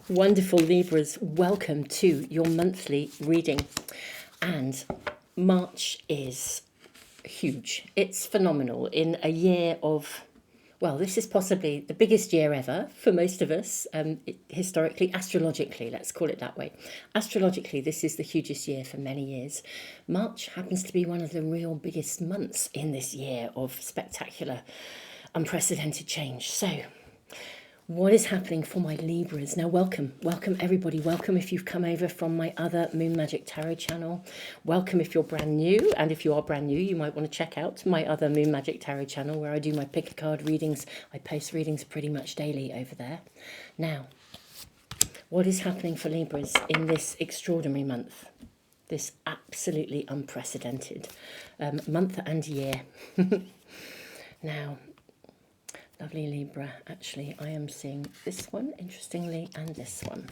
Wonderful Libras, welcome to your monthly reading. And March is huge. It's phenomenal. In a year of, well, this is possibly the biggest year ever for most of us, historically, astrologically, let's call it that way. Astrologically, this is the hugest year for many years. March happens to be one of the real biggest months in this year of spectacular, unprecedented change. So, what is happening for my Libras? Now, welcome everybody. Welcome if you've come over from my other Moon Magic Tarot channel. Welcome if you're brand new. And if you are brand new, you might want to check out my other Moon Magic Tarot channel where I do my pick a card readings. I post readings pretty much daily over there. Now, what is happening for Libras in this extraordinary month? This absolutely unprecedented month and year. Now, lovely Libra, actually, I am seeing this one, interestingly, and this one.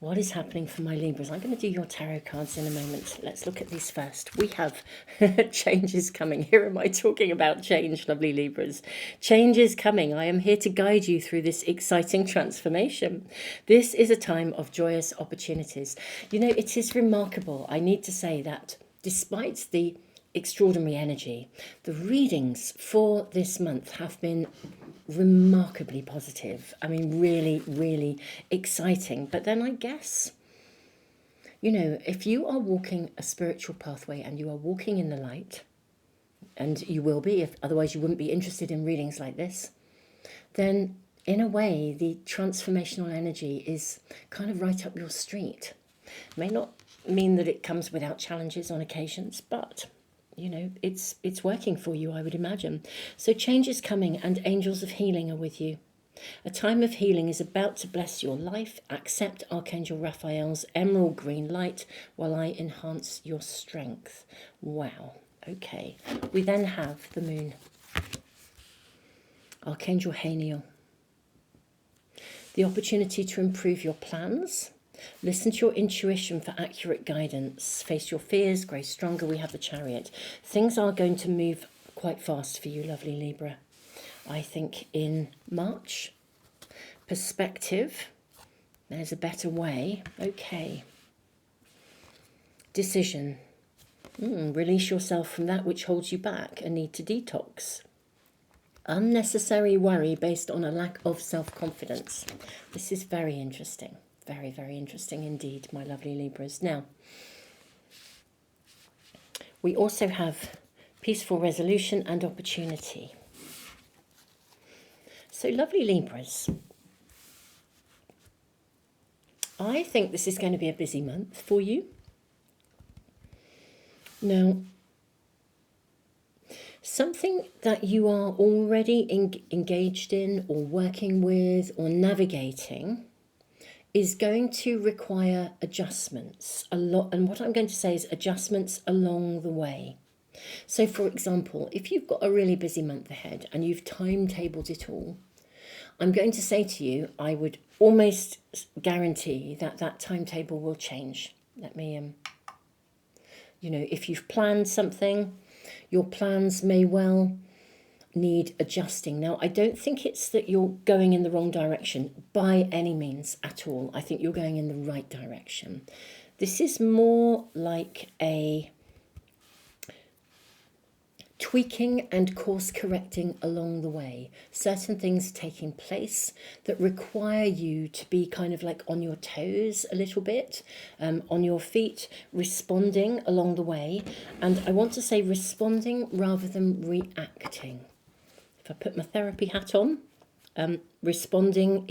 What is happening for my Libras? I'm going to do your tarot cards in a moment. Let's look at these first. We have changes coming. Here am I talking about change, lovely Libras. Change is coming. I am here to guide you through this exciting transformation. This is a time of joyous opportunities. You know, it is remarkable. I need to say that despite the extraordinary energy, the readings for this month have been remarkably positive. I mean, really, really exciting. But then I guess, you know, if you are walking a spiritual pathway and you are walking in the light, and you will be, if otherwise you wouldn't be interested in readings like this, then in a way the transformational energy is kind of right up your street. May not mean that it comes without challenges on occasions, but you know, it's working for you, I would imagine. So change is coming and angels of healing are with you. A time of healing is about to bless your life. Accept Archangel Raphael's emerald green light while I enhance your strength. Wow. Okay. We then have the moon. Archangel Haniel. The opportunity to improve your plans. Listen to your intuition for accurate guidance. Face your fears, grow stronger. We have the Chariot. Things are going to move quite fast for you, lovely Libra. I think in March. Perspective. There's a better way. Okay. Decision. Release yourself from that which holds you back. A need to detox. Unnecessary worry based on a lack of self-confidence. This is very interesting. Very, very interesting indeed, my lovely Libras. Now, we also have peaceful resolution and opportunity. So, lovely Libras, I think this is going to be a busy month for you. Now, something that you are already engaged in or working with or navigating is going to require adjustments a lot. And what I'm going to say is adjustments along the way. So, for example, if you've got a really busy month ahead and you've timetabled it all, I'm going to say to you, I would almost guarantee that that timetable will change. Let me, you know, if you've planned something, your plans may well need adjusting. Now, I don't think it's that you're going in the wrong direction by any means at all. I think you're going in the right direction. This is more like a tweaking and course correcting along the way. Certain things taking place that require you to be kind of like on your toes a little bit, on your feet, responding along the way. And I want to say responding rather than reacting. If I put my therapy hat on, responding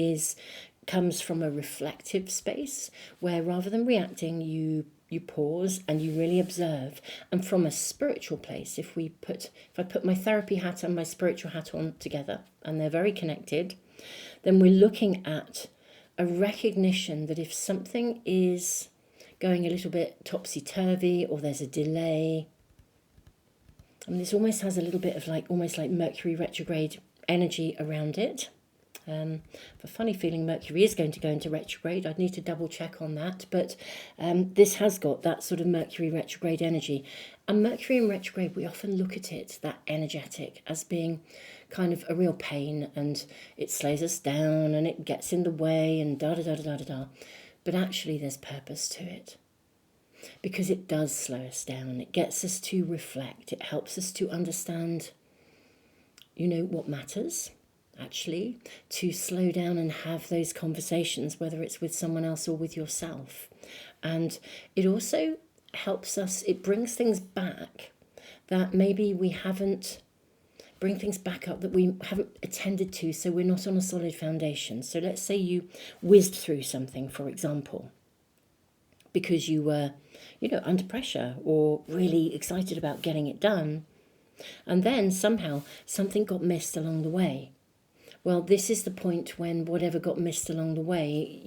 comes from a reflective space where rather than reacting, you pause and you really observe. And from a spiritual place, if I put my therapy hat and my spiritual hat on together, and they're very connected, then we're looking at a recognition that if something is going a little bit topsy-turvy or there's a delay, I mean, this almost has a little bit of almost like Mercury retrograde energy around it. A funny feeling Mercury is going to go into retrograde. I'd need to double check on that, but this has got that sort of Mercury retrograde energy. And Mercury in retrograde, we often look at it, that energetic, as being kind of a real pain, and it slows us down and it gets in the way and da da da da da da da. But actually there's purpose to it, because it does slow us down. It gets us to reflect. It helps us to understand, what matters, actually, to slow down and have those conversations, whether it's with someone else or with yourself. And it also helps us, it brings things back that maybe we haven't, bring things back up that we haven't attended to, so we're not on a solid foundation. So let's say you whizzed through something, for example, because you were, under pressure or really excited about getting it done. And then somehow something got missed along the way. Well, this is the point when whatever got missed along the way,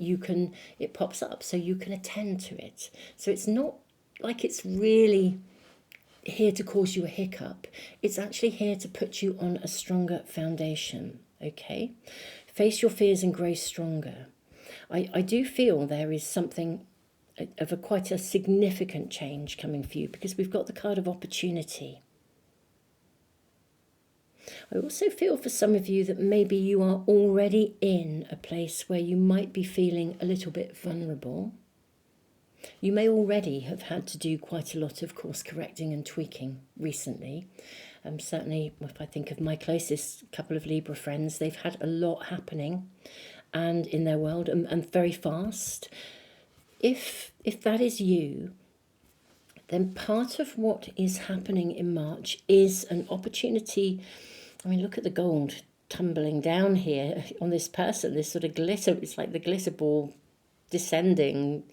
it pops up, so you can attend to it. So it's not like it's really here to cause you a hiccup. It's actually here to put you on a stronger foundation, okay? Face your fears and grow stronger. I do feel there is something of quite a significant change coming for you, because we've got the card of opportunity. I also feel for some of you that maybe you are already in a place where you might be feeling a little bit vulnerable. You may already have had to do quite a lot of course correcting and tweaking recently. Certainly, if I think of my closest couple of Libra friends, they've had a lot happening and in their world, and very fast. If that is you, then part of what is happening in March is an opportunity. I mean, look at the gold tumbling down here on this person, this sort of glitter. It's like the glitter ball descending,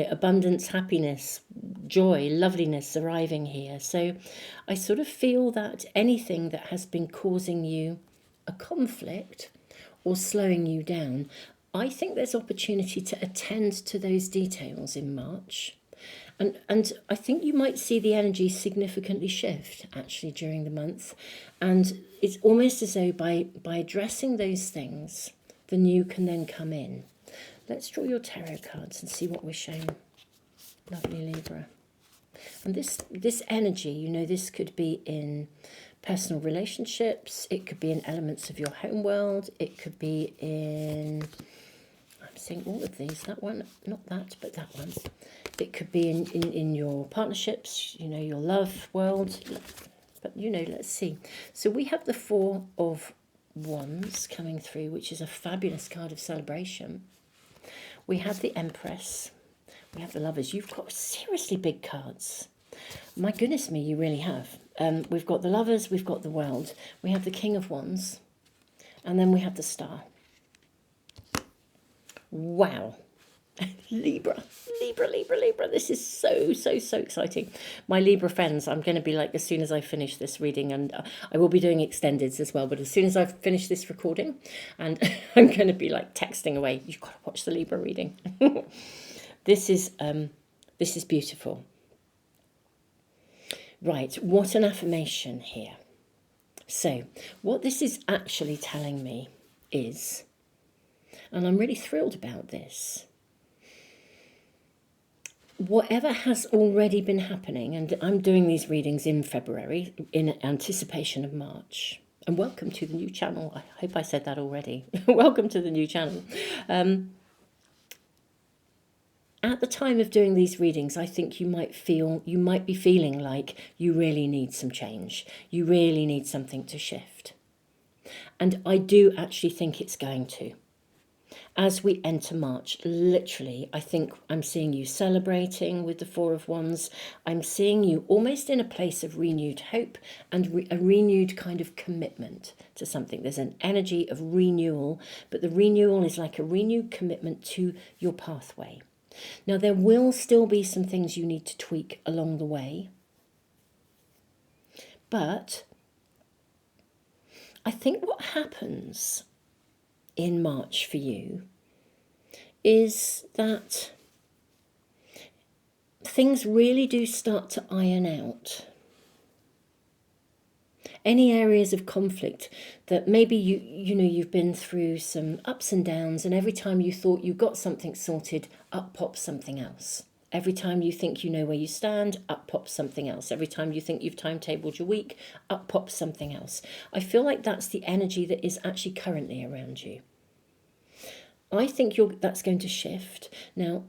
abundance, happiness, joy, loveliness arriving here. So I sort of feel that anything that has been causing you a conflict or slowing you down, I think there's opportunity to attend to those details in March. And I think you might see the energy significantly shift actually during the month. And it's almost as though by addressing those things, the new can then come in. Let's draw your tarot cards and see what we're shown. Lovely Libra. And this energy, this could be in personal relationships. It could be in elements of your home world. It could be in, I'm seeing all of these. That one, not that, but that one. It could be in your partnerships, your love world. But, let's see. So we have the Four of Wands coming through, which is a fabulous card of celebration. We have the Empress. We have the Lovers. You've got seriously big cards. My goodness me, you really have. We've got the Lovers. We've got the World. We have the King of Wands. And then we have the Star. Wow. Libra. This is so, so, so exciting. My Libra friends, I'm going to be like, as soon as I finish this reading, and I will be doing extendeds as well, but as soon as I've finished this recording, and I'm going to be like texting away, you've got to watch the Libra reading. This is beautiful. Right, what an affirmation here. So, what this is actually telling me is, and I'm really thrilled about this, whatever has already been happening, and I'm doing these readings in February in anticipation of March. And welcome to the new channel. I hope I said that already. Welcome to the new channel. At the time of doing these readings, I think you might be feeling like you really need some change. You really need something to shift. And I do actually think it's going to. As we enter March, literally, I think I'm seeing you celebrating with the Four of Wands. I'm seeing you almost in a place of renewed hope and a renewed kind of commitment to something. There's an energy of renewal, but the renewal is like a renewed commitment to your pathway. Now, there will still be some things you need to tweak along the way, but I think what happens in March for you is that things really do start to iron out. Any areas of conflict that maybe you've been through some ups and downs, and every time you thought you got something sorted, up pops something else. Every time you think you know where you stand, up pops something else. Every time you think you've timetabled your week, up pops something else. I feel like that's the energy that is actually currently around you. I think that's going to shift. Now,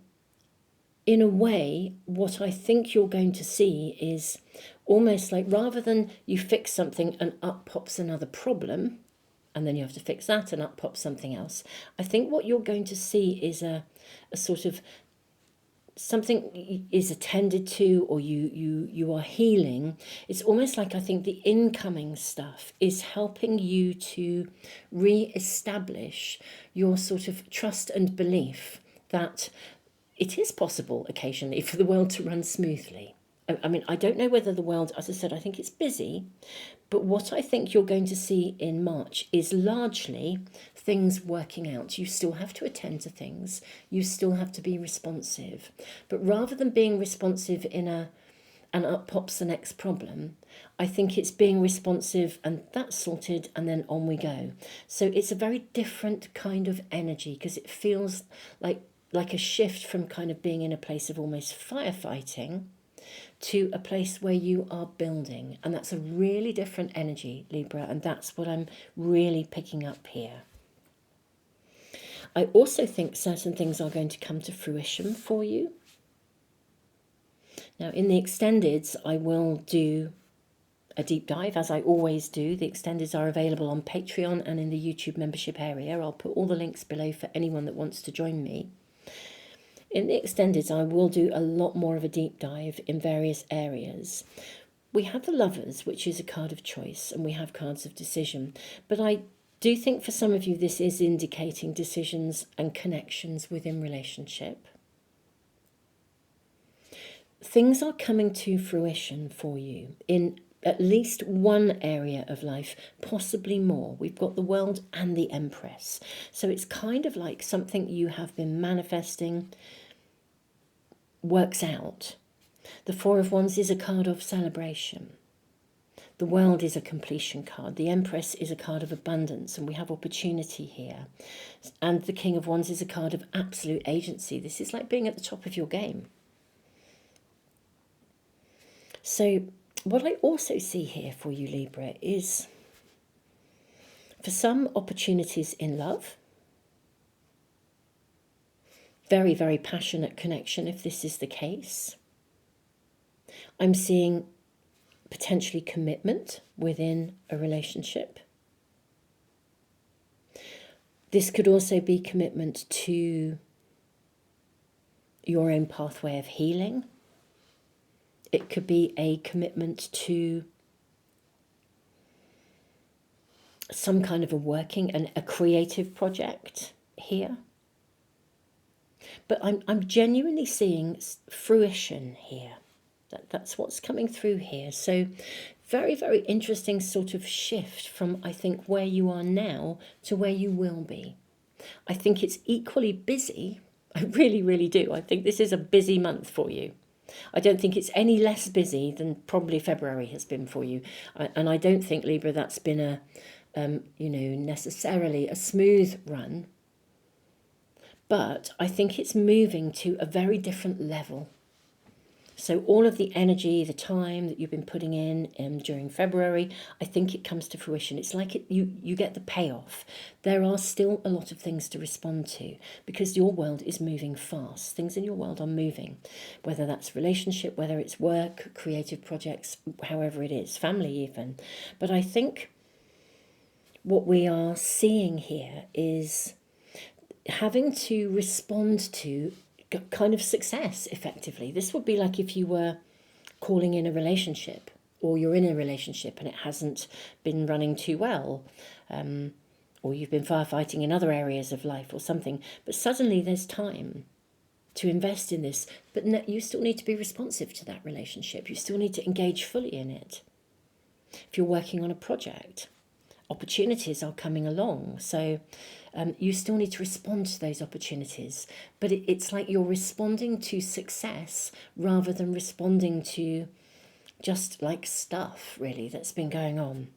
in a way, what I think you're going to see is almost like, rather than you fix something and up pops another problem, and then you have to fix that and up pops something else, I think what you're going to see is a sort of something is attended to, or you are healing. It's almost like, I think the incoming stuff is helping you to re-establish your sort of trust and belief that it is possible occasionally for the world to run smoothly. I mean, I don't know whether the world, as I said, I think it's busy, but what I think you're going to see in March is largely things working out. You still have to attend to things, you still have to be responsive, but rather than being responsive in and up pops the next problem, I think it's being responsive and that's sorted and then on we go. So it's a very different kind of energy, because it feels like a shift from kind of being in a place of almost firefighting to a place where you are building. And that's a really different energy, Libra, and that's what I'm really picking up here. I also think certain things are going to come to fruition for you. Now, in the extendeds, I will do a deep dive, as I always do. The extendeds are available on Patreon and in the YouTube membership area. I'll put all the links below for anyone that wants to join me. In the extendeds, I will do a lot more of a deep dive in various areas. We have the Lovers, which is a card of choice, and we have cards of decision. But I do think for some of you, this is indicating decisions and connections within relationship. Things are coming to fruition for you in at least one area of life, possibly more. We've got the World and the Empress. So it's kind of like something you have been manifesting works out. The Four of Wands is a card of celebration. The World is a completion card. The Empress is a card of abundance, and we have opportunity here. And the King of Wands is a card of absolute agency. This is like being at the top of your game. So what I also see here for you, Libra, is for some opportunities in love. Very, very passionate connection, if this is the case. I'm seeing potentially commitment within a relationship. This could also be commitment to your own pathway of healing. It could be a commitment to some kind of a working and a creative project here. But I'm genuinely seeing fruition here. That's what's coming through here. So very, very interesting sort of shift from, I think, where you are now to where you will be. I think it's equally busy. I really, really do. I think this is a busy month for you. I don't think it's any less busy than probably February has been for you. And I don't think, Libra, that's been a, necessarily a smooth run. But I think it's moving to a very different level. So all of the energy, the time that you've been putting in during February, I think it comes to fruition. It's like you get the payoff. There are still a lot of things to respond to because your world is moving fast. Things in your world are moving, whether that's relationship, whether it's work, creative projects, however it is, family even. But I think what we are seeing here is having to respond to kind of success effectively. This would be like if you were calling in a relationship, or you're in a relationship and it hasn't been running too well, or you've been firefighting in other areas of life or something, but suddenly there's time to invest in this, but you still need to be responsive to that relationship. You still need to engage fully in it. If you're working on a project, opportunities are coming along, so you still need to respond to those opportunities, but it's like you're responding to success rather than responding to just like stuff really that's been going on.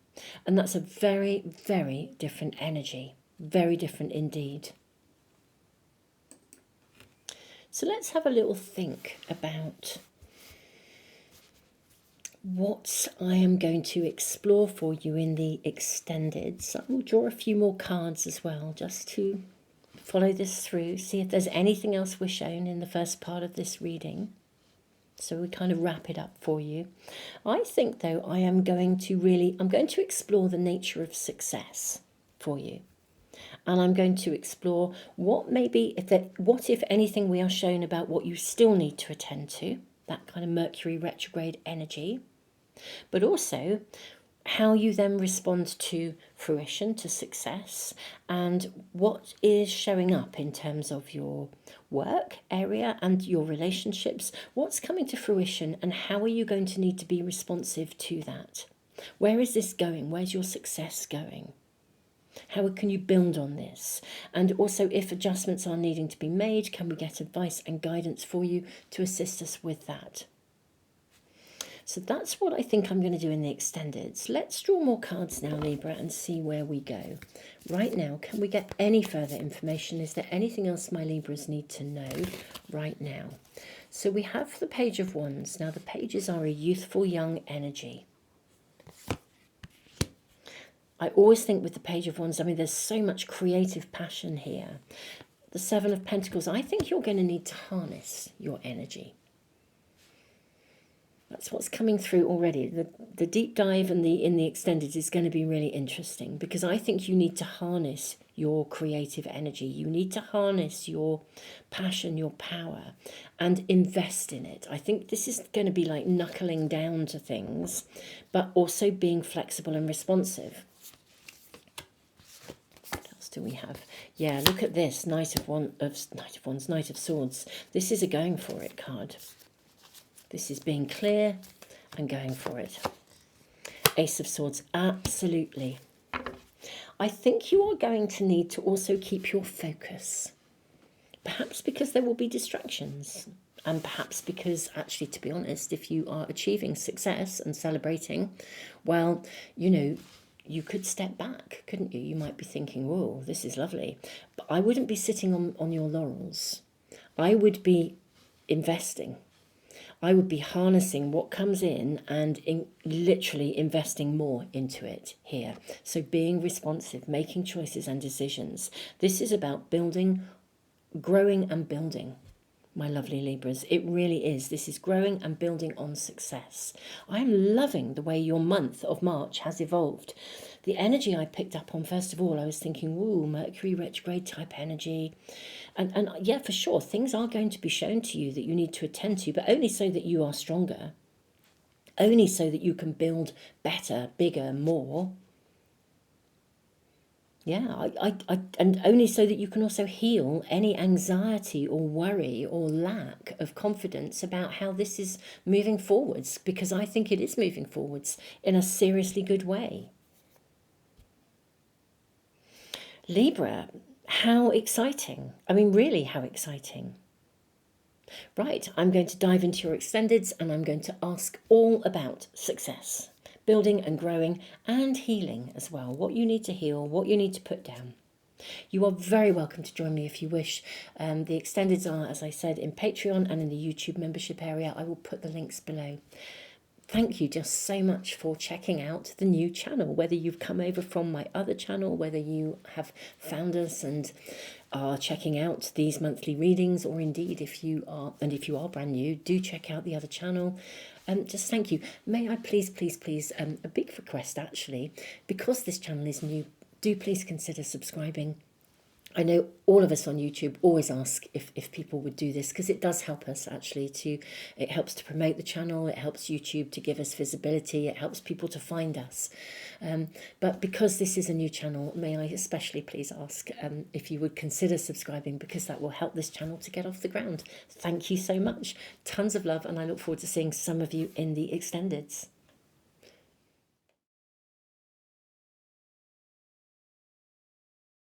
And that's a very, very different energy, very different indeed. So let's have a little think about what I am going to explore for you in the extended. So I will draw a few more cards as well, just to follow this through, see if there's anything else we're shown in the first part of this reading. So we kind of wrap it up for you. I think though I'm going to explore the nature of success for you. And I'm going to explore what if anything we are shown about what you still need to attend to, that kind of Mercury retrograde energy, but also how you then respond to fruition, to success, and what is showing up in terms of your work area and your relationships, what's coming to fruition, and how are you going to need to be responsive to that? Where is this going? Where's your success going? How can you build on this? And also, if adjustments are needing to be made, can we get advice and guidance for you to assist us with that? So that's what I think I'm going to do in the extendeds. Let's draw more cards now, Libra, and see where we go. Right now, can we get any further information? Is there anything else my Libras need to know right now? So we have the Page of Wands. Now, the pages are a youthful, young energy. I always think with the Page of Wands, I mean, there's so much creative passion here. The Seven of Pentacles, I think you're going to need to harness your energy. That's what's coming through already. The deep dive and in the extended is going to be really interesting, because I think you need to harness your creative energy. You need to harness your passion, your power, and invest in it. I think this is going to be like knuckling down to things, but also being flexible and responsive. Do we have? Yeah, look at this. Knight of Wands, Knight of Swords. This is a going for it card. This is being clear and going for it. Ace of Swords, absolutely. I think you are going to need to also keep your focus. Perhaps because there will be distractions. And perhaps because, actually, to be honest, if you are achieving success and celebrating, well, you know, you could step back, couldn't you? You might be thinking, whoa, this is lovely. But I wouldn't be sitting on your laurels. I would be investing. I would be harnessing what comes in and literally investing more into it here. So being responsive, making choices and decisions. This is about building, growing and building. My lovely Libras, it really is. This is growing and building on success. I'm loving the way your month of March has evolved. The energy I picked up on, first of all, I was thinking, ooh, Mercury retrograde type energy. And yeah, for sure, things are going to be shown to you that you need to attend to, but only so that you are stronger. Only so that you can build better, bigger, more. Yeah, and only so that you can also heal any anxiety or worry or lack of confidence about how this is moving forwards, because I think it is moving forwards in a seriously good way. Libra, how exciting. I mean, really, how exciting. Right, I'm going to dive into your extendeds and I'm going to ask all about success. Building and growing and healing as well. What you need to heal, what you need to put down. You are very welcome to join me if you wish. The extendeds are, as I said, in Patreon and in the YouTube membership area. I will put the links below. Thank you just so much for checking out the new channel, whether you've come over from my other channel, whether you have found us and are checking out these monthly readings, or indeed if you are brand new, do check out the other channel. Just thank you. May I please, a big request actually, because this channel is new, do please consider subscribing. I know all of us on YouTube always ask if people would do this, because it does help us actually it helps to promote the channel, it helps YouTube to give us visibility, it helps people to find us. But because this is a new channel, may I especially please ask if you would consider subscribing, because that will help this channel to get off the ground. Thank you so much. Tons of love, and I look forward to seeing some of you in the extendeds.